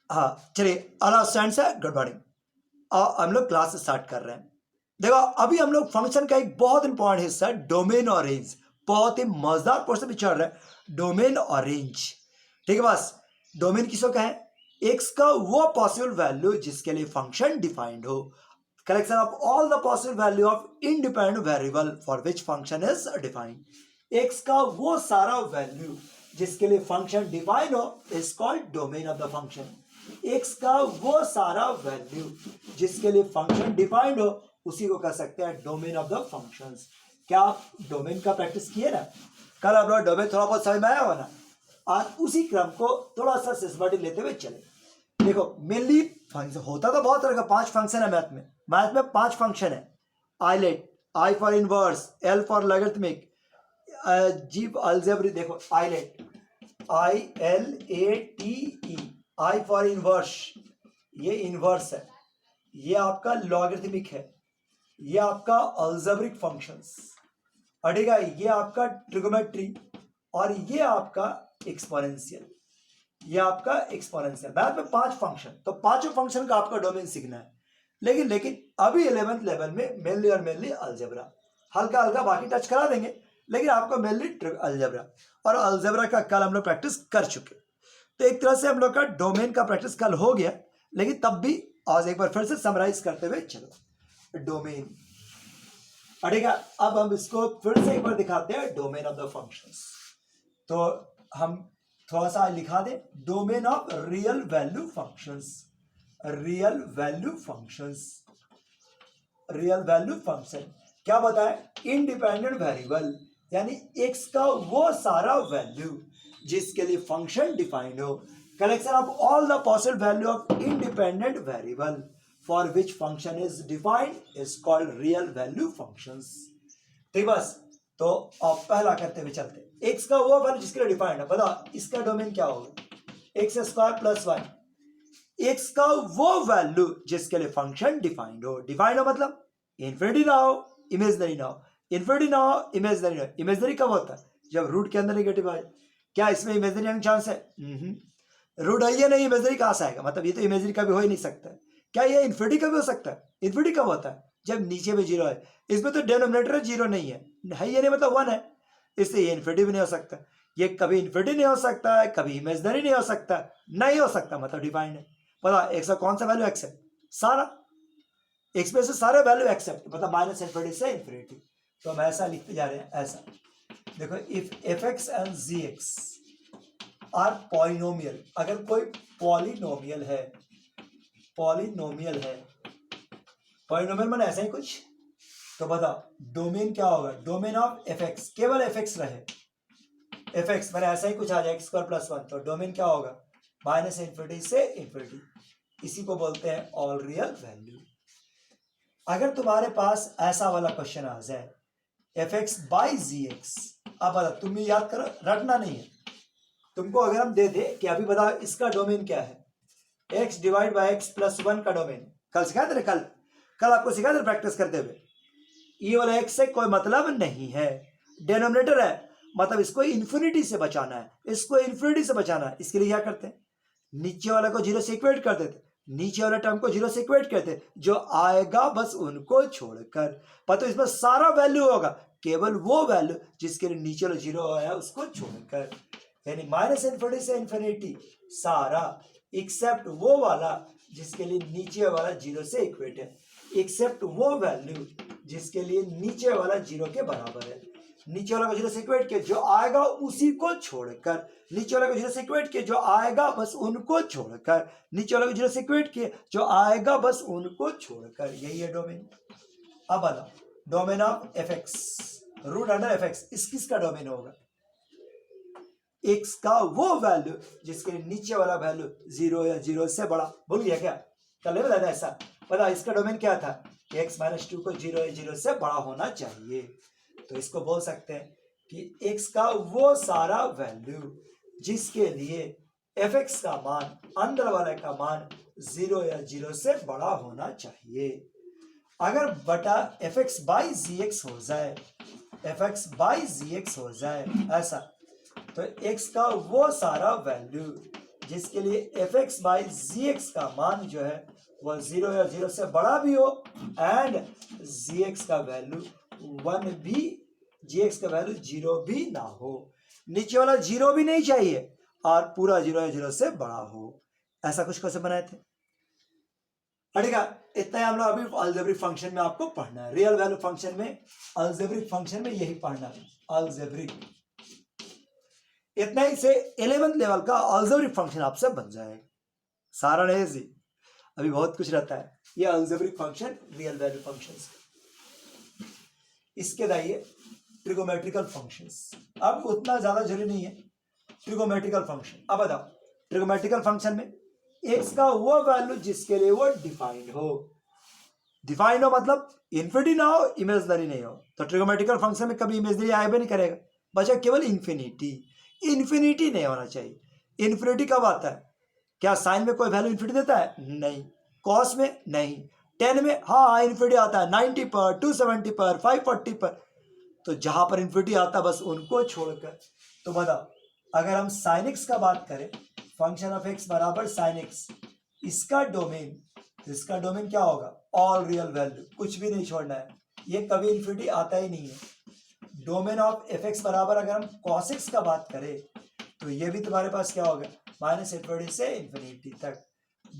हाँ चलिए all students है गुड मॉर्निंग। हम लोग क्लास स्टार्ट कर रहे हैं। देखो अभी हम लोग फंक्शन का एक बहुत इंपॉर्टेंट हिस्सा डोमेन और रेंज, बहुत ही मजेदार क्वेश्चन भी चल रहा है डोमेन और रेंज। ठीक है बस डोमेन किसको कहें? एक्स का वो पॉसिबल वैल्यू जिसके लिए फंक्शन डिफाइंड हो, collection of all the possible value of independent variable for which function is defined. X का वो सारा वैल्यू जिसके लिए फंक्शन डिफाइंड हो is called domain of the function. X का वो सारा वैल्यू जिसके लिए फंक्शन डिफाइंड हो उसी को कह सकते हैं डोमेन ऑफ द फंक्शंस। क्या आप डोमेन का प्रैक्टिस किए ना? कल आप लोग डोमेन थोड़ा बहुत समझ में आया हो ना? आज उसी क्रम को थोड़ा सा सिस्टमेटिक लेते हुए चले। देखो मेनली फंक्शन होता तो बहुत तरह का, 5 फंक्शन है मैथ में 5 फंक्शन है। ILATE, I for inverse, L for logarithmic, G algebraic. देखो ILATE ILATE, I for inverse, ये इनवर्स है, ये आपका लॉगरिथमिक है, ये आपका अलजेब्रिक फंक्शंस, ठीक है, ये आपका ट्रिगोमेट्री और ये आपका एक्सपोनेंशियल, ये आपका एक्सपोनेंशियल। मैथ में 5 फंक्शन, तो पांचों फंक्शन का आपका डोमेन सीखना है। लेकिन अभी 11th लेवल में मेनली अलजेब्रा, हल्का हल्का बाकी टच करा देंगे, लेकिन आपको मेनली अलजेब्रा और अलजेब्रा का कल हम लोग प्रैक्टिस कर चुके। तो एक तरह से हम लोग का डोमेन का प्रैक्टिस कल हो गया, लेकिन तब भी आज एक बार फिर से समराइज करते हुए चलो डोमेन। ठीक है, अब हम इसको फिर से एक बार दिखाते हैं डोमेन ऑफ द फंक्शंस। तो हम थोड़ा सा लिखा दें domain of real value functions. Real value functions, real value function क्या बताए? इंडिपेंडेंट वेरिएबल, यानी एक्स का वो सारा वैल्यू जिसके लिए फंक्शन डिफाइंड हो, collection of all the possible value of independent variable for which function is defined is called real value functions. ठीक बस, तो अब पहला करते हुए चलते। एक्स का वो वैल्यू जिसके लिए डिफाइंड है, बता इसका डोमेन क्या होगा? X square plus y. X का वो वैल्यू जिसके लिए फंक्शन डिफाइंड हो, डिफाइंड हो मतलब इन्फिनिटी ना हो, इमेजनरी ना हो, इन्फिनिटी ना हो, इमेजनरी ना हो। इमेजनरी कब होता है? जब रूट के अंदर नेगेटिव आए। क्या इसमें इमेजनरी आने चांस है? रूट है ये नहीं, इमेजनरी कहां से आएगा? मतलब ये तो इमेजनरी कभी हो ही नहीं सकता है। क्या ये इन्फिनिटी कभी हो सकता है? इन्फिनिटी कब होता है? जब नीचे में जीरो है। इसमें तो डिनोमिनेटर जीरो नहीं है ये नहीं मतलब 1 है, इससे ये इन्फिनिटी भी नहीं हो सकता। ये कभी इन्फिनिटी नहीं हो सकता है, कभी इमेजनरी नहीं हो सकता, नहीं हो सकता मतलब डिफाइंड है। पता एक्स का कौन सा वैल्यू एक्स है? सारा एक्स में से सारे वैल्यू एक्सेप्ट, मतलब माइनस इन्फिनिटी से इन्फिनिटी। तो हम ऐसा लिखते जा रहे हैं, ऐसा देखो if f x and g x are polynomial, अगर कोई पॉलिनोमियल है, पॉलिनोमियल है, पॉलिनोमियल माने ऐसा ही कुछ, तो बताओ डोमेन क्या होगा? डोमेन ऑफ एफ एक्स, केवल एफ एक्स रहे, एफ एक्स मैंने ऐसा ही कुछ आ जाए एक्स स्क्वायर प्लस 1, तो डोमेन क्या होगा? माइनस इन्फिनिटी से इन्फिनिटी। इसी को बोलते हैं ऑल रियल वैल्यू। अगर तुम्हारे पास ऐसा वाला क्वेश्चन आ जाए f x by g x, अब बता, तुम याद करो, रटना नहीं है तुमको। अगर हम दे दे कि अभी बताओ इसका डोमेन क्या है, x divide by x plus 1 का डोमेन, कल सिखाए थे, कल आपको सिखाए थे प्रैक्टिस करते हुए। ये वाला एक्स से कोई मतलब नहीं है, डिनोमिनेटर है, मतलब इसको इन्फिनिटी से बचाना है, इसको इन्फिनिटी से बचाना है। इसके लिए क्या करते हैं? नीचे वाला को जीरो से इक्वेट कर देते, नीचे वाला टर्म को जीरो से इक्वेट करते, जो आएगा बस उनको छोड़कर। पता इसमें सारा वैल्यू होगा, केवल वो वैल्यू जिसके लिए नीचे वाला जीरो है उसको छोड़कर, यानी माइनस इन्फिनिटी से इन्फिनिटी सारा, एक्सेप्ट वो वाला जिसके लिए नीचे वाला जीरो से इक्वेट है, एक्सेप्ट वो वैल्यू जिसके लिए नीचे वाला जीरो के बराबर है। नीचे वाला को जीरो से इक्वेट के जो आएगा उसी को छोड़कर, नीचे वाला को जीरो से इक्वेट के जो आएगा बस उनको छोड़कर, नीचे वाला को जीरो से इक्वेट के जो आएगा बस उनको छोड़कर, यही है डोमेन। अब बताओ domain of f x, root under f x, इस किसका डोमेन होगा? एक्स का वो वैल्यू जिसके नीचे वाला वैल्यू जीरो या जीरो से बड़ा। भूल गया क्या? कल बताया था ऐसा। पता इसका डोमेन क्या था? एक्स माइनस 2 को जीरो या जीरो से बड़ा होना चाहिए। तो इसको बोल सकते हैं कि एक्स का वो सारा वैल्यू जिसके लिए एफ एक्स का मान, अंदर वाले का मान जीरो या जीरो से बड़ा होना चाहिए। अगर बटा f x by g x हो जाए, f x by g x हो जाए ऐसा, तो x का वो सारा वैल्यू जिसके लिए f x by g x का मान जो है वह 0 या 0 से बड़ा भी हो एंड जी एक्स का वैल्यू 1 भी, जी एक्स का वैल्यू 0 भी ना हो। नीचे वाला 0 भी नहीं चाहिए और पूरा 0 या 0 से बड़ा हो। ऐसा कुछ कैसे बनाए थे? ठीक है, इतना ही हम लोग अभी अलजेब्रिक फंक्शन में आपको पढ़ना है। रियल वैल्यू फंक्शन में, अलजेब्रिक फंक्शन में यही पढ़ना है, अलजेब्रिक। इतना ही से 11th लेवल का अलजेब्रिक फंक्शन आपसे बन जाएगा। सारा नहीं जी, अभी बहुत कुछ रहता है। ये algebraic function real value functions. इसके दाइए ट्रिगोमेट्रिकल फंक्शंस। अब उतना ज्यादा जरूरी नहीं है ट्रिगोमेट्रिकल फंक्शन। अब बताओ, ट्रिगोमेट्रिकल फंक्शन में एक्स का वो वैल्यू जिसके लिए वो डिफाइंड हो। डिफाइंड हो मतलब इन्फिनिटी ना हो, इमेजनरी नहीं हो। तो ट्रिगोमेट्रिकल फंक्शन में कभी इमेजनरी आए भी नहीं करेगा, बचा केवल इन्फिनिटी। इन्फिनिटी नहीं होना चाहिए। इन्फिनिटी कब आता है? क्या साइन में कोई वैल्यू इन्फिनिटी देता है? नहीं। कॉस में नहीं। 10 में हाँ इन्फिनिटी आता है, 90 पर, 270 पर, 540 पर। तो जहां पर इन्फिनिटी आता है बस उनको छोड़कर। तो बताओ, अगर हम साइन एक्स का बात करें, फंक्शन ऑफ एक्स बराबर साइन एक्स, इसका डोमेन, इसका डोमेन क्या होगा? ऑल रियल वैल्यू, कुछ भी नहीं छोड़ना है। ये कभी इन्फिनिटी आता ही नहीं है। डोमेन ऑफ एफ एक्स बराबर अगर हम कॉस एक्स का बात करें तो ये भी तुम्हारे पास क्या होगा? माइनस इन्फिनिटी से इन्फिनिटी तक।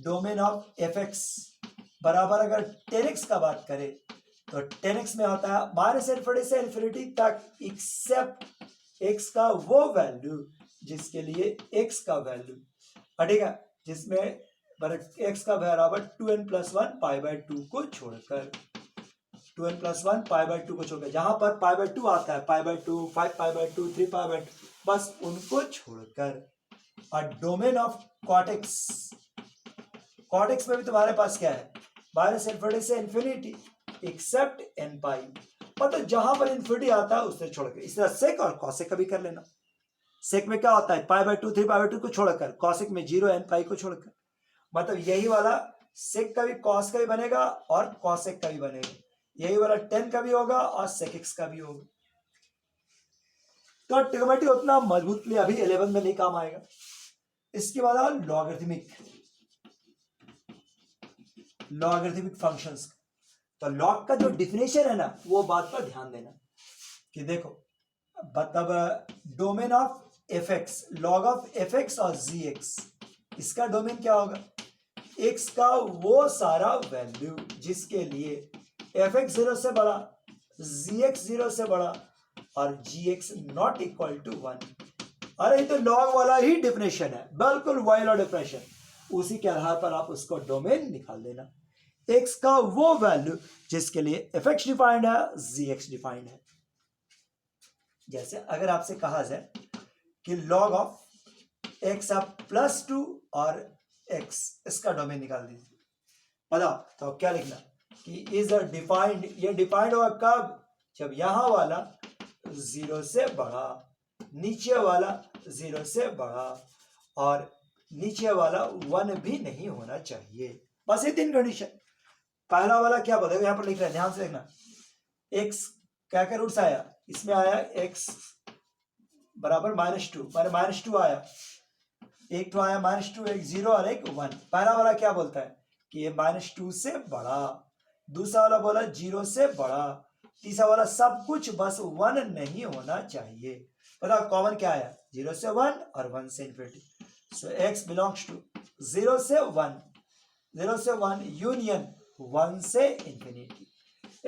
डोमेन ऑफ एफ एक्स बराबर अगर 10x का बात करें तो 10x में होता है माइनस इन्फिनिटी से इन्फिनिटी तक, एक्सेप्ट x का वो वैल्यू जिसके लिए x का वैल्यू हटेगा, जिसमें x का बराबर 2n+1 π/2 को छोड़कर, 2n+1 π/2 को छोड़कर, जहां पर π/2 आता है, π/2, 5π/2, 3π/2, बस उनको छोड़कर। और domain of cot x, cot x में भी तुम्हारे पास क्या है? माइनस इन्फिनिटी से इन्फिनिटी एक्सेप्ट n पाई, मतलब जहां पर इन्फिनिटी आता है उससे छोड़कर। इस तरह सेक और कॉसेक का भी कर लेना। सेक में क्या होता है? π/2, 3π/2 को छोड़कर, कॉसेक में 0 n पाई को छोड़कर। मतलब यही वाला सेक का भी कॉस का भी बनेगा और कॉसेक का भी बनेगा। यही वाला 10 का भी होगा और सेक एक्स का भी होगा। तो ट्रिग्नोमेट्री उतना मजबूतली अभी 11 में नहीं काम आएगा। इसके बाद लॉगरिथमिक, लॉगरिथमिक फंक्शंस। तो लॉग का जो डिफिनेशन है ना, वो बात पर ध्यान देना कि देखो, मतलब domain of f x, log of f x और जी एक्स, इसका डोमेन क्या होगा? एक्स का वो सारा वैल्यू जिसके लिए एफ एक्स 0 से बड़ा, जी एक्स 0 से बड़ा और g x not equal to 1। अरे तो लॉग वाला ही डिफिनेशन है, बिल्कुल वाला डिफिनेशन। उसी के आधार पर आप उसको डोमेन निकाल देना। एक्स का वो वैल्यू जिसके लिए एफ एक्स डिफाइंड है, जी एक्स डिफाइंड है। जैसे अगर आपसे कहा जाए कि लॉग ऑफ एक्स आप +2 और एक्स, इसका डोमेन निकाल दीजिए, बताओ तो क्या लिखना कि इज डिफाइंड। ये डिफाइंड होगा कब? जब यहां वाला 0 से बड़ा, नीचे वाला 0 से बड़ा और नीचे वाला 1 भी नहीं होना चाहिए। बस ये 3 कंडीशन। पहला वाला क्या बोलेगा? यहां पर लिख रहे हैं, ध्यान से देखना। एक्स क्या क्या रूट्स आया? इसमें आया एक्स बराबर -2, माने -2 आया, एक तो आया -2, एक 0 और एक 1। पहला वाला क्या बोलता है कि ये -2 से बड़ा, दूसरा वाला बोला 0 से बड़ा, तीसरा वाला सब कुछ बस 1 नहीं होना चाहिए। बताओ कॉमन क्या आया? 0 से 1 और 1 से infinity. So x belongs to 0 से 1, 0 से 1 यूनियन 1 से infinity.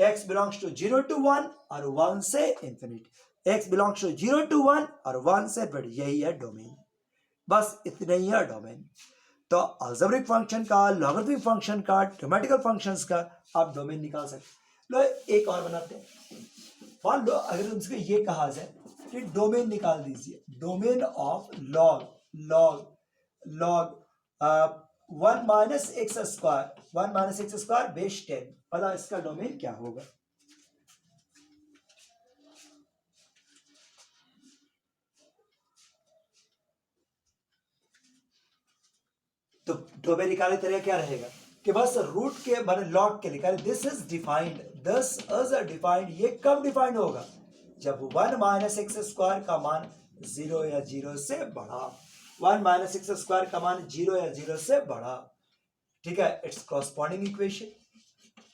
x belongs to 0 to 1 और 1 से infinity. x belongs to 0 to 1 और 1 से इन्फिनिटी। यही है डोमेन, बस इतना ही है डोमेन। तो अलजेब्रिक फंक्शन का, लॉगरिथमिक फंक्शन का, ट्रिग्नोमेट्रिकल फंक्शंस का आप डोमेन निकाल सकते। लो एक और बनाते हैं। मान लो अगर तुमसे ये कहा जाए कि डोमेन निकाल दीजिए, domain of log, log 1 minus x square base 10, पता इसका डोमेन क्या होगा? तो डोमेन निकालने तरीका क्या रहेगा कि बस रूट के माने लॉग के निकाले। This is defined, this is defined. ये कब डिफाइंड होगा? जब 1 माइनस एक्स स्क्वायर का मान 0 या 0 से बड़ा। 1 माइनस एक्स स्क्वायर का मान 0 या 0 से बड़ा, ठीक है, it's corresponding equation.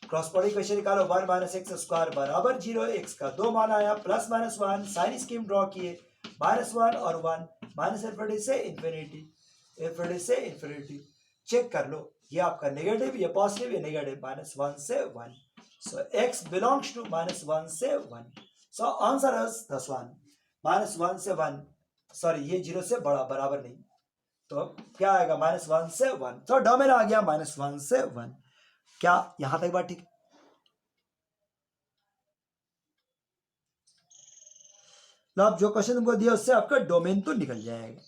Corresponding equation निकालो, 1 माइनस एक्स स्क्वायर बराबर 0, एक्स का 2 मान आया, plus minus 1, sign scheme draw किए, -1 और 1, माइनस इन्फिनिटी से इन्फिनिटी, इन्फिनिटी से इन्फिनिटी, चेक कर लो, ये आपका नेगेटिव, ये पॉजिटिव, ये नेगेटिव, -1 से 1, सो x बिलोंग्स टू -1 से 1, सो आंसर इज दस वन, -1 से 1, सॉरी ये 0 से बड़ा, बराबर नहीं, तो क्या आएगा, -1 से 1, तो डोमेन आ गया -1 से 1। क्या यहां तक बात ठीक है? तो आप जो क्वेश्चन तुमको दिया उससे आपका डोमेन तो निकल जाएगा।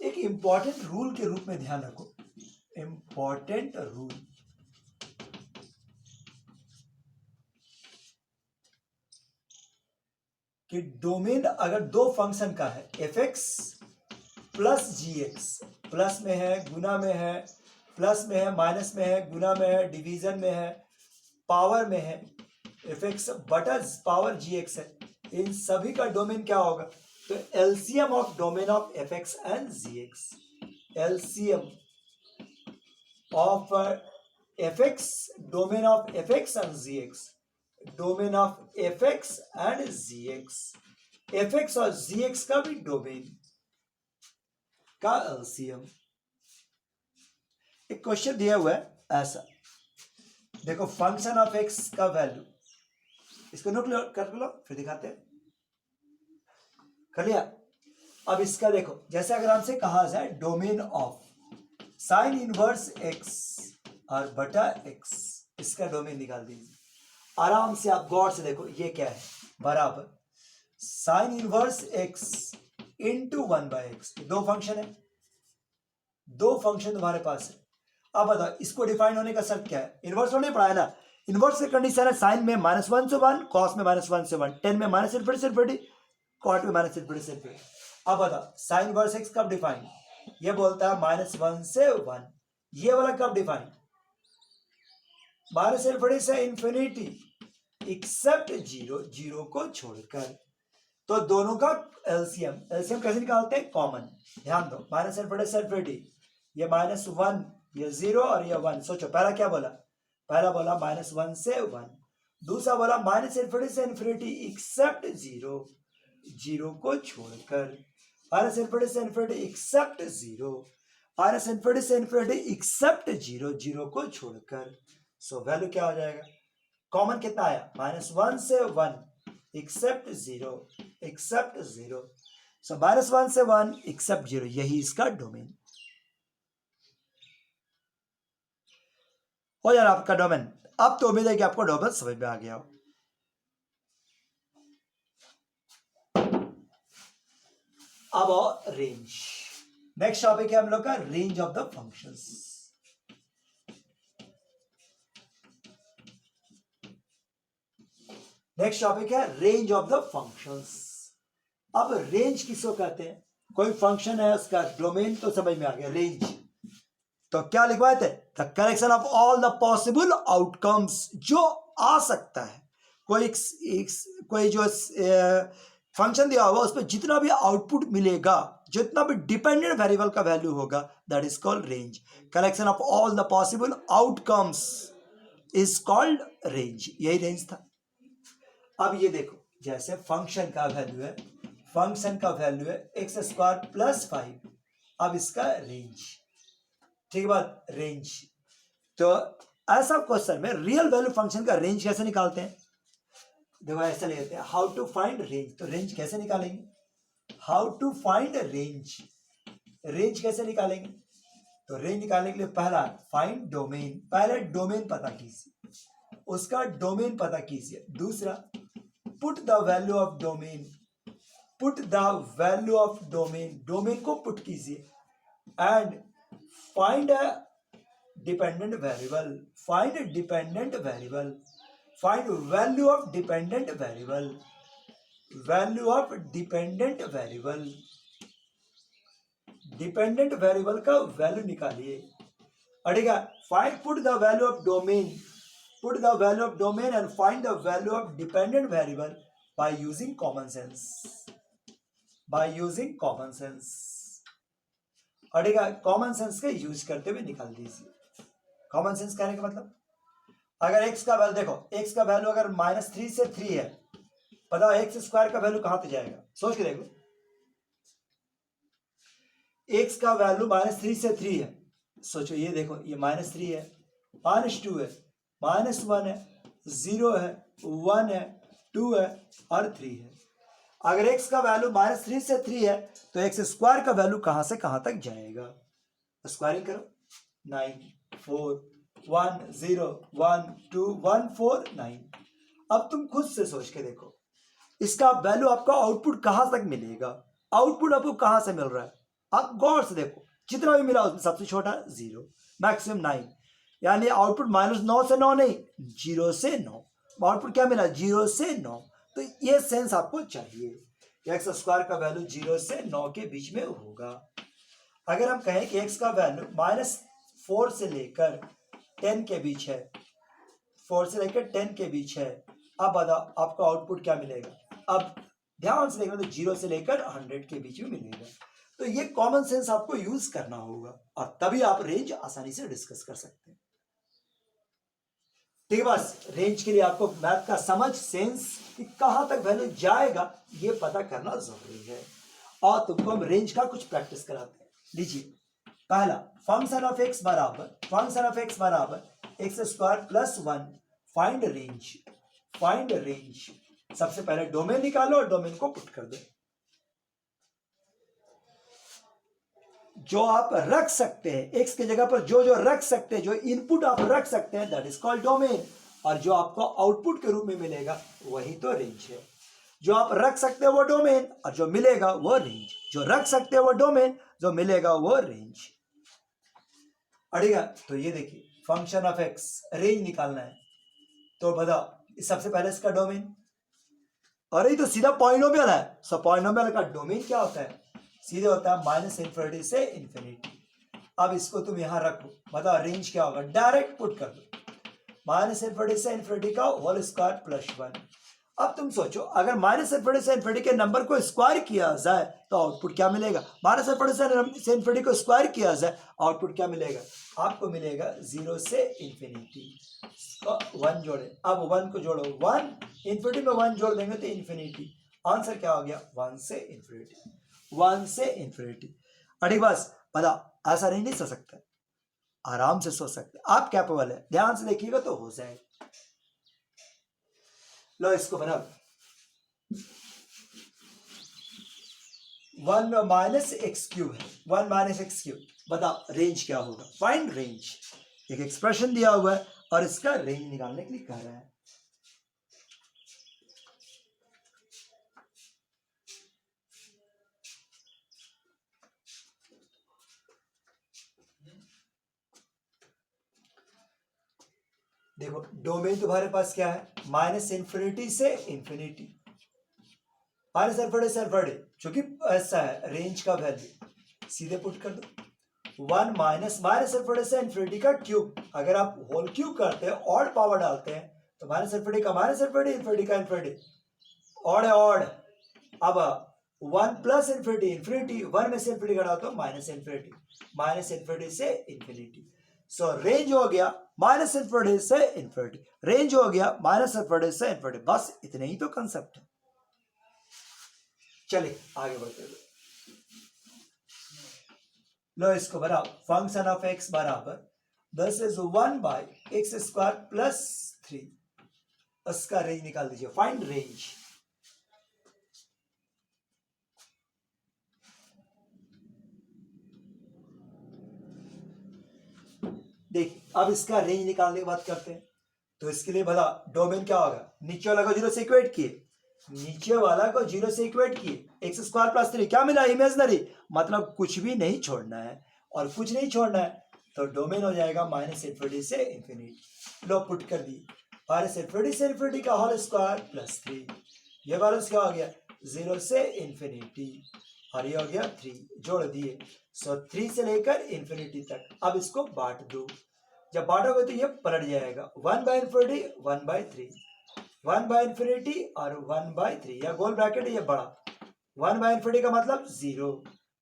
एक इंपॉर्टेंट रूल के रूप में ध्यान रखो, इंपॉर्टेंट रूल, कि डोमेन अगर दो फंक्शन का है, एफ एक्स प्लस जी एक्स, प्लस में है, गुना में है, प्लस में है, माइनस में है, गुना में है, डिवीजन में है, पावर में है, एफ एक्स बटा पावर जी एक्स है, इन सभी का डोमेन क्या होगा, तो LCM of domain of f x and g x, LCM of f x, domain of f x and g x, domain of f x and g x, f x और g x का भी domain का LCM. एक question दिया हुआ है ऐसा, देखो फंक्शन ऑफ एक्स का वैल्यू, इसको नोट कर लो फिर दिखाते हैं, कर लिया। अब इसका देखो, जैसे अगर हमसे कहा जाए domain of sine inverse x और बटा एक्स, इसका डोमेन निकाल दीजिए आराम से, आप गौर से देखो ये क्या है, बराबर sine inverse x into 1/x, दो फंक्शन है, दो फंक्शन तुम्हारे पास है। अब बताओ इसको डिफाइन होने का शर्त क्या है, इनवर्स होने पड़ा है ना, इनवर्स की कंडीशन है साइन में -1 से 1, कॉस में -1 से 1, टेन में माइनस इनफिनिटी से इनफिनिटी, कॉट में माइनस इनफिनिटी से इनफिनिटी। अब बताओ साइन इनवर्स एक्स कब डिफाइन, ये बोलता है -1 से 1, ये वाला कब डिफाइन, माइनस इनफिनिटी से इनफिनिटी एक्सेप्ट 0, 0 को छोड़कर, तो दोनों का एलसीएम, एलसीएम कैसे निकालते हैं, कॉमन, ध्यान दो, माइनस इनफिनिटी से इनफिनिटी, ये -1, ये 0 और ये 1, सोचो पहला क्या बोला, पहला बोला -1 से 1, दूसरा बोला माइनस इनफिनिटी से इनफिनिटी एक्सेप्ट 0, 0 को छोड़कर, माइनस इनफिनिटी से इनफिनिटी एक्सेप्ट 0, माइनस इनफिनिटी से इनफिनिटी एक्सेप्ट 0, 0 को छोड़कर, सो वैल्यू क्या हो जाएगा, कॉमन कितना आया, -1 से 1 एक्सेप्ट 0, एक्सेप्ट 0, सो -1 से 1 एक्सेप्ट 0, यही इसका डोमेन हो जाना आपका डोमेन। अब तो उम्मीद है कि आपको डोमेन समझ में आ गया हो। अब रेंज, नेक्स्ट टॉपिक है हम लोग का range of the functions. Next topic है रेंज ऑफ द फंक्शंस। अब रेंज किसको कहते हैं, कोई फंक्शन है उसका डोमेन तो समझ में आ गया, रेंज तो क्या लिखवाए थे, the collection of all the possible outcomes, जो आ सकता है, कोई जो फंक्शन दिया होगा उस पर जितना भी आउटपुट मिलेगा, जितना भी डिपेंडेंट वेरिएबल का वैल्यू होगा, that is called range, collection of all the possible outcomes is called range, यही रेंज था। अब ये देखो, जैसे फंक्शन का वैल्यू है, फंक्शन का वैल्यू है x² + 5, अब इसका रेंज, ठीक है बात, रेंज, तो ऐसा क्वेश्चन में रियल वैल्यू फंक्शन का रेंज कैसे निकालते हैं, देखो ऐसा लेते हैं, हाउ टू फाइंड रेंज, तो रेंज कैसे निकालेंगे, how to find range, range कैसे निकालेंगे, तो रेंज निकालने के लिए पहला फाइंड डोमेन, पहले डोमेन पता कीजिए, उसका डोमेन पता कीजिए, दूसरा put the value of domain, put the value of domain, domain को पुट कीजिए, and find a dependent variable, find dependent variable, find value of dependent variable, value of dependent variable, dependent variable का value निकालिए, ठीक है, find put the value of domain, put the value of domain and find the value of dependent variable by using common sense, by using common sense. और common sense के use करते हुए निकाल दीजिए। कॉमन सेंस कहने का मतलब, अगर x का वैल्यू देखो, x का वैल्यू अगर -3 से 3 है, बताओ एक्स स्क्वायर का वैल्यू कहां तक जाएगा, सोच के देखो। x का वैल्यू -3 से 3 है, सोचो, ये देखो, ये -3 है, -2 है, -1 है, 0 है, 1 है, 2 है और 3 है। अगर x का वैल्यू -3 से 3 है तो एक्स स्क्वायर का वैल्यू कहां से कहां तक जाएगा, स्क्वायरिंग करो। 9 4 1 0 1 2 1 4 9। अब तुम खुद से सोच के देखो, इसका वैल्यू आपका आउटपुट कहां तक मिलेगा, आउटपुट आपको कहां से मिल रहा है, आप गौर से देखो, जितना भी मिला उसमें सबसे छोटा 0, मैक्सिमम 9, यानी आउटपुट -9 से 9 नहीं, 0 से 9, आउटपुट क्या मिला, 0 से 9। तो ये सेंस आपको चाहिए, एक्स स्क्वायर का वैल्यू 0 से 9 के बीच में होगा। अगर हम कहें कि एक्स का वैल्यू -4 से लेकर 10 के बीच है, 4 से लेकर 10 के बीच है, अब बताओ आपको आउटपुट क्या मिलेगा। अब ध्यान से देखना, तो 0 से लेकर 100 के बीच में मिलेगा। तो ये कॉमन सेंस आपको यूज करना होगा और तभी आप रेंज आसानी से डिस्कस कर सकते हैं। ठीक है, बस रेंज के लिए आपको मैथ का समझ, सेंस कि कहां तक वैल्यू जाएगा ये पता करना जरूरी है। और तुमको हम रेंज का कुछ प्रैक्टिस कराते हैं। लीजिए, पहला फंक्शन ऑफ एक्स बराबर x square plus 1, find range, find range. सबसे पहले डोमेन निकालो और डोमेन को पुट कर दो। जो आप रख सकते हैं एक्स की जगह पर, जो जो रख सकते हैं, जो इनपुट आप रख सकते हैं, दैट इज कॉल्ड डोमेन। और जो आपको आउटपुट के रूप में मिलेगा वही तो रेंज है। जो आप रख सकते हैं वो डोमेन और जो मिलेगा वो रेंज, जो रख सकते हैं वो डोमेन, जो मिलेगा वो रेंज। अड़ेगा, तो ये देखिए, फंक्शन ऑफ एक्स रेंज निकालना है, तो बताओ सबसे पहले इसका डोमेन, अरे तो सीधा पॉलिनोमियल है, सो पॉलिनोमियल का डोमेन क्या होता है, सीधे होता है -इन्फिनिटी से इन्फिनिटी। अब इसको तुम यहां रखो, बताओ रेंज क्या होगा, डायरेक्ट पुट कर दो, -इन्फिनिटी से इन्फिनिटी का होल स्क्वायर प्लस 1। अब तुम सोचो, अगर -इन्फिनिटी से इन्फिनिटी के नंबर को स्क्वायर किया जाए तो आउटपुट क्या मिलेगा, -इन्फिनिटी से इन्फिनिटी को स्क्वायर किया जाए आउटपुट क्या मिलेगा, आपको मिलेगा 0 से इन्फिनिटी। 1 जोड़े, अब 1 को जोड़ो, 1 इन्फिनिटी में 1 जोड़ देंगे तो इन्फिनिटी, आंसर क्या हो गया, 1 से इन्फिनिटी, 1 से इन्फिनिटी। अरे बस बताओ, ऐसा नहीं सोच सकते, आराम से सोच सकते, आप कैपेबल है, ध्यान से देखिएगा तो हो जाएगा। लो इसको बनाओ, 1 माइनस एक्स क्यूब है, 1 माइनस एक्स क्यूब, बताओ रेंज क्या होगा, फाइंड रेंज। एक एक्सप्रेशन दिया हुआ है और इसका रेंज निकालने के लिए कह रहा है। देखो, डोमेन तुम्हारे पास क्या है, -इन्फिनिटी से इन्फिनिटी, -इन्फिनिटी चूंकि ऐसा है, रेंज का वैल्यू सीधे पुट कर दो, 1 -इन्फिनिटी से इन्फिनिटी का क्यूब, अगर आप होल क्यूब करते हैं, ऑड पावर डालते हैं, तो -इन्फिनिटी का -इन्फिनिटी, इन्फिनिटी का इन्फिनिटी, ऑड है ऑड। अब 1 प्लस इन्फिनिटी, इन्फिनिटी 1 में से इन्फिनिटी घटाओ तो -इन्फिनिटी से इन्फिनिटी। सो रेंज हो गया -इन्फिनिटी से इन्फिनिटी, रेंज हो गया -इन्फिनिटी से इन्फिनिटी, बस इतने ही तो कंसेप्ट है। चलिए आगे बढ़ते हैं। लो इसको बनाओ, फंक्शन ऑफ एक्स बराबर this is 1 by x square plus 3, उसका रेंज निकाल दीजिए, फाइंड रेंज। देखिए, अब इसका रेंज निकालने की बात करते हैं, तो इसके लिए भला डोमेन क्या होगा, नीचे वाला को 0 से इक्वेट किए, नीचे वाला को 0 से इक्वेट किए, एक्स स्क्वायर प्लस 3 क्या मिला, इमेजनरी, मतलब कुछ भी नहीं छोड़ना है, और कुछ नहीं छोड़ना है तो डोमेन हो जाएगा -इन्फिनिटी से इन्फिनिटी। लो पुट कर दी, -इन्फिनिटी से इन्फिनिटी का होल स्क्वायर प्लस 3, ये बैलेंस क्या हो गया, 0 से इन्फिनिटी, और ये हो गया 3, जोड़ दिए, सो 3 से लेकर इन्फिनिटी तक। अब इसको बांट दो, जब बांटोगे तो ये पलट जाएगा, 1 by infinity 1 by 3, 1 by infinity और 1 बाय 3, या गोल ब्रैकेट ये बड़ा, 1 बाय इन्फिनिटी का मतलब 0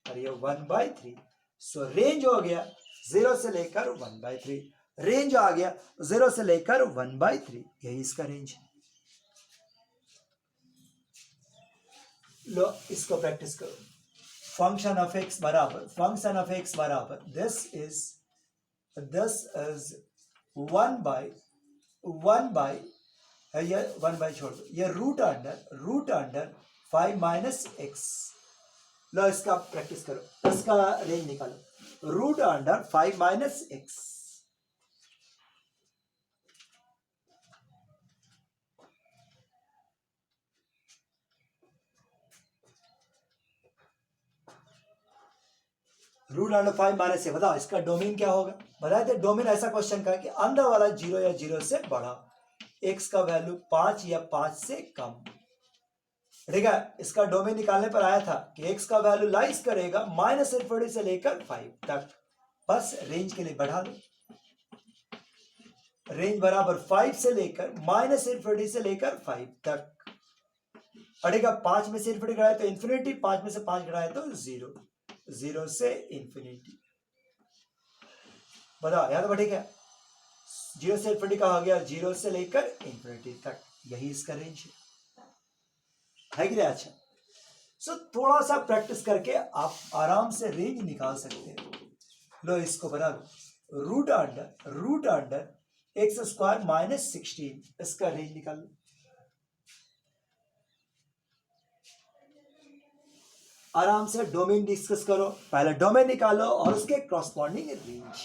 और ये 1 बाय 3। सो रेंज हो गया 0 से लेकर 1 बाय 3, रेंज आ गया 0 से लेकर 1 बाय 3, यही इसका रेंज है। लो इसको प्रैक्टिस करो। फंक्शन ऑफ एक्स बराबर, फंक्शन ऑफ एक्स बराबर दिस इज 1 बाय ये 1 बाय छोड़ दो, ये रूट अंडर 5 माइनस एक्स। लो इसका प्रैक्टिस करो, इसका रेंज निकालो, root under 5 minus x. Root under 5 minus x, बताओ इसका डोमेन क्या होगा? बताए थे डोमेन ऐसा क्वेश्चन का कि अंदर वाला 0 या 0 से बड़ा, एक्स का वैल्यू 5 या 5 से कम। ठीक है, इसका डोमेन निकालने पर आया था कि एक्स का वैल्यू लाइज करेगा माइनस इन्फिनिटी से लेकर 5 तक। बस रेंज के लिए बढ़ा लो, रेंज बराबर 5 से लेकर माइनस इन्फिनिटी से लेकर 5 तक। अड़ेगा 5 में से इन्फिनिटी घटाए तो इन्फिनिटी, 5 में से 5 घटाए तो 0, 0 से इन्फिनिटी। बताओ याद बढ़े क्या? 0 से इन्फिनिटी का हो गया 0 से लेकर इन्फिनिटी तक, यही इसका रेंज है कि नहीं? अच्छा, सो थोड़ा सा प्रैक्टिस करके आप आराम से रेंज निकाल सकते हैं। लो इसको बना लो, root under x square minus 16, इसका रेंज निकाल लो। आराम से डोमेन डिस्कस करो, पहले डोमेन निकालो और उसके क्रॉसपॉन्डिंग रेंज,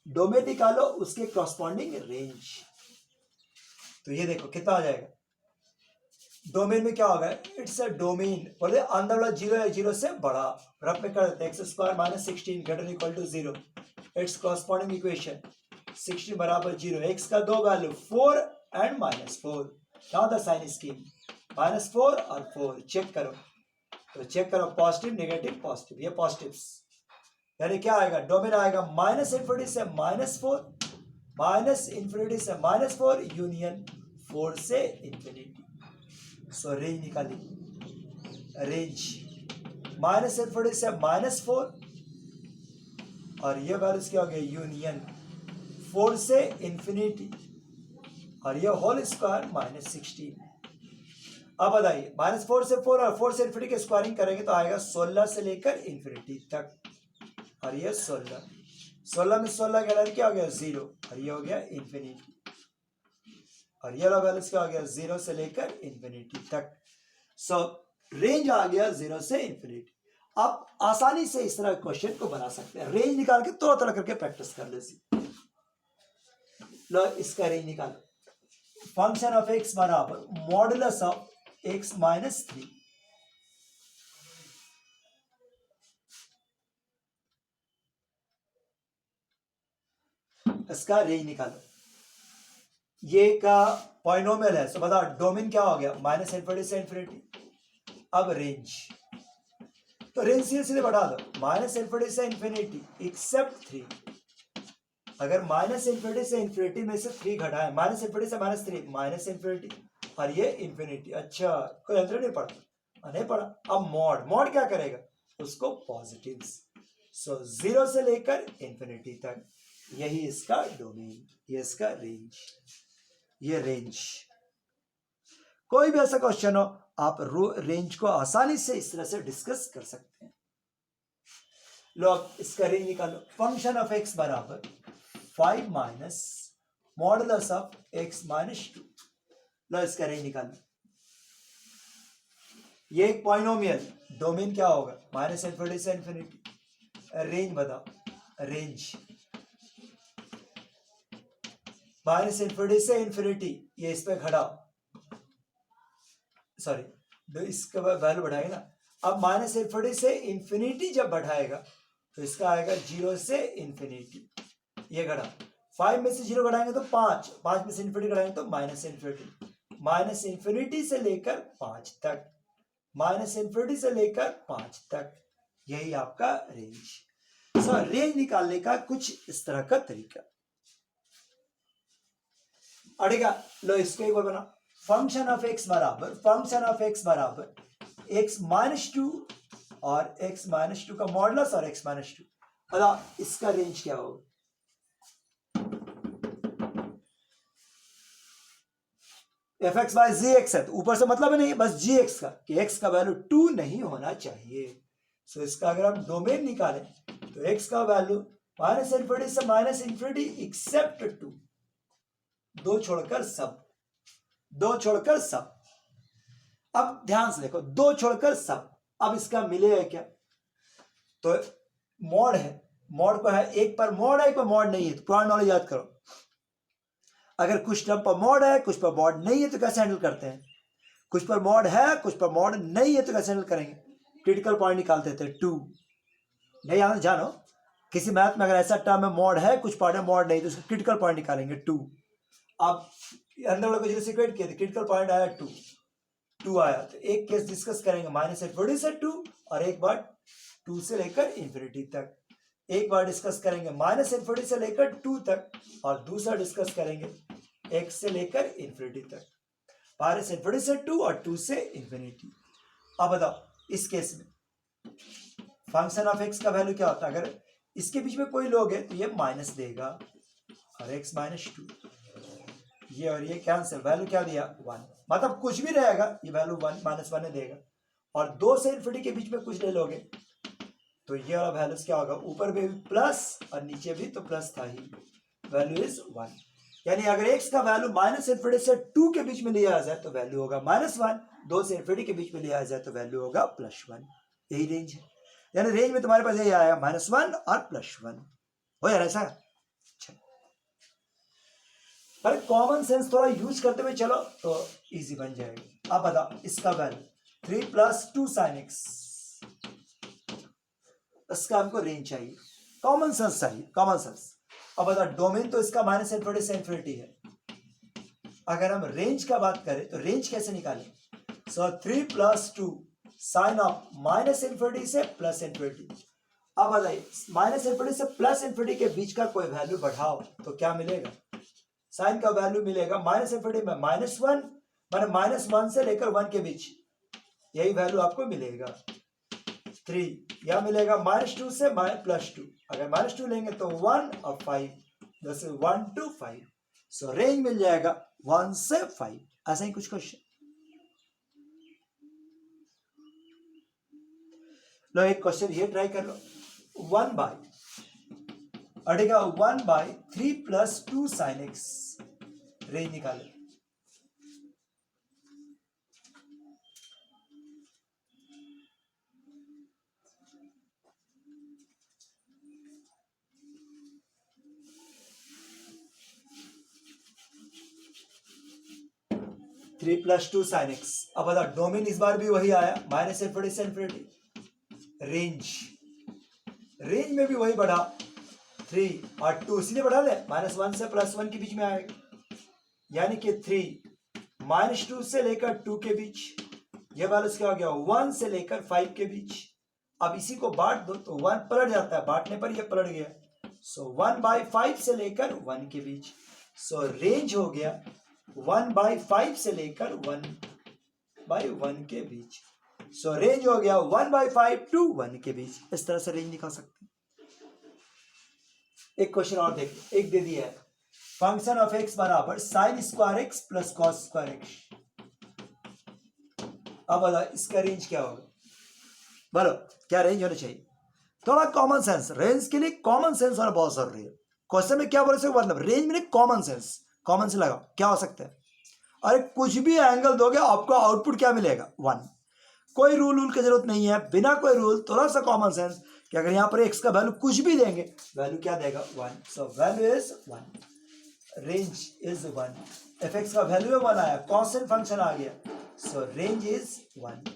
डोमेन निकालो उसके क्रॉसपॉन्डिंग रेंज। तो ये देखो कितना आ जाएगा, डोमेन में क्या होगा, इट्स अ डोमेन, बोले अंदर वाला 0 या 0 से बड़ा, रफ में कर देते हैं, x square minus 16 greater equal to 0, it's corresponding equation 16 बराबर 0, एक्स का दो value 4 and minus 4, now the sign scheme -4 और 4, चेक करो, तो चेक करो पॉजिटिव नेगेटिव पॉजिटिव, ये पॉजिटिव्स, यानी क्या आएगा, डोमेन आएगा माइनस इन्फिनिटी से -4, माइनस इन्फिनिटी से -4 यूनियन 4 से इन्फिनिटी। सो रेंज निकाली, रेंज माइनस इन्फिनिटी से -4 और ये वैल्यूज क्या हो गया, यूनियन 4 से इन्फिनिटी और ये होल स्क्वायर -16। अब बताइए -4 से 4 और 4 से इन्फिनिटी की स्क्वायरिंग करेंगे तो आएगा 16 से लेकर इन्फिनिटी तक, और ये 16 में 16 का वैल्यू क्या हो गया 0 और ये हो गया इन्फिनिटी, और ये वाला वैल्यूज क्या हो गया 0 से लेकर इन्फिनिटी तक। सो रेंज आ गया 0 से इन्फिनिटी। आप आसानी से इस तरह क्वेश्चन को बना सकते हैं, रेंज निकाल के थोड़ा थोड़ा करके प्रैक्टिस कर लीजिए। लो इसका रेंज निकालो, फंक्शन ऑफ एक्स बराबर मॉडुलस ऑफ एक्स माइनस 3, इसका रेंज निकालो, ये का पॉलिनोमियल है, सो बताओ डोमेन क्या हो गया माइनस इन्फिनिटी से इन्फिनिटी। अब रेंज, तो रेंज सीधे बढ़ा दो, माइनस इन्फिनिटी से इन्फिनिटी एक्सेप्ट 3, अगर माइनस इन्फिनिटी से इन्फिनिटी में से 3 घटाए, माइनस इन्फिनिटी से -3 माइनस इन्फिनिटी और ये इन्फिनिटी। अच्छा कोई अंतर नहीं पड़ा, नहीं पड़ा। अब मॉड क्या करेगा, उसको पॉजिटिव, सो 0 से लेकर इन्फिनिटी तक, यही इसका डोमेन, ये इसका रेंज, ये रेंज। कोई भी ऐसा क्वेश्चन हो आप रेंज को आसानी से इस तरह से डिस्कस कर सकते हैं। लो इसका रेंज निकालो, फंक्शन ऑफ एक्स बराबर 5 minus modulus of x minus 2। लो इसका रेंज निकालो, ये एक पॉलिनोमियल, डोमेन क्या होगा माइनस इन्फिनिटी से इन्फिनिटी, रेंज बताओ, रेंज माइनस इन्फिनिटी से इन्फिनिटी, ये इस पे खड़ा, सॉरी इसका वैल्यू बढ़ाएगा ना, अब माइनस इन्फिनिटी से इन्फिनिटी जब बढ़ाएगा तो इसका आएगा 0 से इन्फिनिटी, ये घटा, 5 में से 0 घटाएंगे तो 5, 5 में से इन्फिनिटी घटाएंगे तो माइनस इन्फिनिटी से लेकर 5 तक, माइनस इन्फिनिटी से लेकर 5 तक, यही आपका रेंज। सो रेंज निकालने का कुछ इस तरह का तरीका अड़ेगा। लो इसको एक बार बना, फंक्शन ऑफ एक्स बराबर एक्स माइनस टू और एक्स माइनस टू का मॉडुलस और एक्स माइनस टू, बताओ इसका रेंज क्या होगा? एफ एक्स बाय जी एक्स है तो ऊपर से मतलब ही नहीं, बस जी एक्स का कि एक्स का वैल्यू 2 नहीं होना चाहिए। सो इसका अगर हम डोमेन निकालें तो एक्स का वैल्यू माइनस इन्फिनिटी से माइनस इन्फिनिटी एक्सेप्ट 2, दो छोड़कर सब। अब ध्यान से देखो, दो छोड़कर सब। अब इसका मिलेगा क्या? तो मॉड है, मॉड को है एक पर मॉड है, एक पर मॉड नहीं है, तो पुराना नॉलेज याद करो। अगर कुछ टर्म पर मॉड है, कुछ पर मॉड नहीं है, तो कैसे हैंडल करते हैं? कुछ पर मॉड है, कुछ पर मॉड नहीं है, तो कैसे हैंडल करेंगे? क्रिटिकल पॉइंट निकालते थे 2। नहीं याद जानो, किसी मैथ में अगर ऐसा टर्म में मॉड है, कुछ पार्ट में मॉड नहीं, तो उसका क्रिटिकल पॉइंट निकालेंगे 2। अब अंदर वाले को जैसे इक्वेट किया, क्रिटिकल पॉइंट आया 2 आया, तो एक केस डिस्कस करेंगे माइनस इन्फिनिटी से 2, और एक बार 2 से लेकर इन्फिनिटी तक। एक बार डिस्कस करेंगे माइनस इन्फिनिटी से लेकर 2 तक, और दूसरा डिस्कस करेंगे x से लेकर इन्फिनिटी तक। माइनस इन्फिनिटी से 2 और 2 से इन्फिनिटी। अब बताओ इस केस में फंक्शन ऑफ x का वैल्यू क्या होता है? अगर इसके बीच में कोई लोग है तो ये माइनस देगा, और x माइनस 2, ये और ये कैंसिल, वैल्यू क्या दिया? 1। मतलब कुछ भी रहेगा ये वैल्यू 1 माइनस 1 देगा। और 2 से इन्फिनिटी के बीच में कुछ ले लोगे तो ये वाला वैल्यूज क्या होगा? ऊपर भी प्लस और नीचे भी तो प्लस था ही, वैल्यू इज 1। यानी अगर x का वैल्यू माइनस इन्फिनिटी से 2 के बीच में लिया जाए तो वैल्यू होगा -1, 2 से इन्फिनिटी के बीच में लिया जाए तो वैल्यू होगा +1। यही रेंज है, यानी रेंज में तुम्हारे पास यही आएगा -1 और +1 हो जाए ऐसा। अच्छा, पर कॉमन सेंस थोड़ा यूज करते हुए चलो तो इजी बन जाएगा। अब बताओ इसका वैल्यू 3 + 2 sin x, इसका हमको रेंज चाहिए, कॉमन सेंस चाहिए, कॉमन सेंस। अब बता, डोमेन तो इसका माइनस इन्फिनिटी से इन्फिनिटी है। अगर हम रेंज का बात करें तो रेंज कैसे निकालें? सो 3 + 2 साइन ऑफ माइनस इन्फिनिटी से प्लस इन्फिनिटी। अब बताइए माइनस इन्फिनिटी से प्लस इन्फिनिटी के बीच का कोई वैल्यू बढ़ाओ तो क्या मिलेगा? साइन का वैल्यू मिलेगा माइनस इन्फिनिटी में -1, माने -1 से लेकर 1 के बीच, यही वैल्यू आपको मिलेगा 3, या मिलेगा -2 से +2। अगर -2 लेंगे तो 1 और 5, जैसे 1 to 5। सो रेंज मिल जाएगा 1 से 5। ऐसा ही कुछ क्वेश्चन लो, एक क्वेश्चन ये ट्राई कर लो। 1/3 + 2 sin x, रेंज निकाले। Three + 2 sin x। अब बता, डोमेन इस बार भी वही आया, माइनस इन्फिनिटी से इन्फिनिटी। रेंज में भी वही बढ़ा, 3 और 2 इसलिए बढ़ा ले, -1 से +1 के बीच में आएगा, यानी कि 3 -2 से लेकर 2 के बीच, ये वैल्यूज क्या हो गया? 1 से लेकर 5 के बीच। अब इसी को बांट दो तो 1 पलट जाता है, बांटने पर ये पलट गया। सो 1/5 से लेकर 1 के बीच। सो रेंज हो गया 1/5 से लेकर 1/1 के बीच। सो रेंज हो गया 1/5 to 1 के बीच। इस तरह से रेंज निकाल सकते हैं। एक क्वेश्चन और देखिए, एक दे दिया है, फंक्शन ऑफ x बराबर sin² x + cos² x। अब बताओ इसका रेंज क्या होगा? बोलो क्या रेंज होना चाहिए? थोड़ा कॉमन सेंस, रेंज के लिए कॉमन सेंस होना बहुत जरूरी है। क्वेश्चन में क्या बोले से मतलब रेंज में कॉमन सेंस, कॉमन से लगाओ क्या हो सकता है? अरे कुछ भी एंगल दोगे आपको आउटपुट क्या मिलेगा? 1। कोई रूल की जरूरत नहीं है, बिना कोई रूल, थोड़ा सा कॉमन सेंस कि अगर यहाँ पर x का वैल्यू कुछ भी देंगे, वैल्यू क्या देगा? 1। So value is 1, range is 1। F x का वैल्यू 1 आया, कांस्टेंट फंक्शन आ गया, सो रेंज इज 1।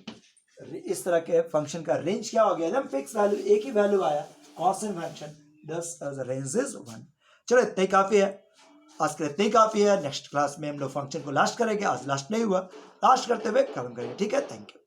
इस तरह के फंक्शन का रेंज क्या हो गया? एकदम फिक्स वैल्यू, एक ही वैल्यू आया, कांस्टेंट फंक्शन, दस रेंज इज 1। चलो इतना ही काफी है, आज के लिए इतना ही काफी है। नेक्स्ट क्लास में हम लोग फंक्शन को लास्ट करेंगे, आज लास्ट नहीं हुआ, लास्ट करते हुए खत्म करेंगे। ठीक है, थैंक यू।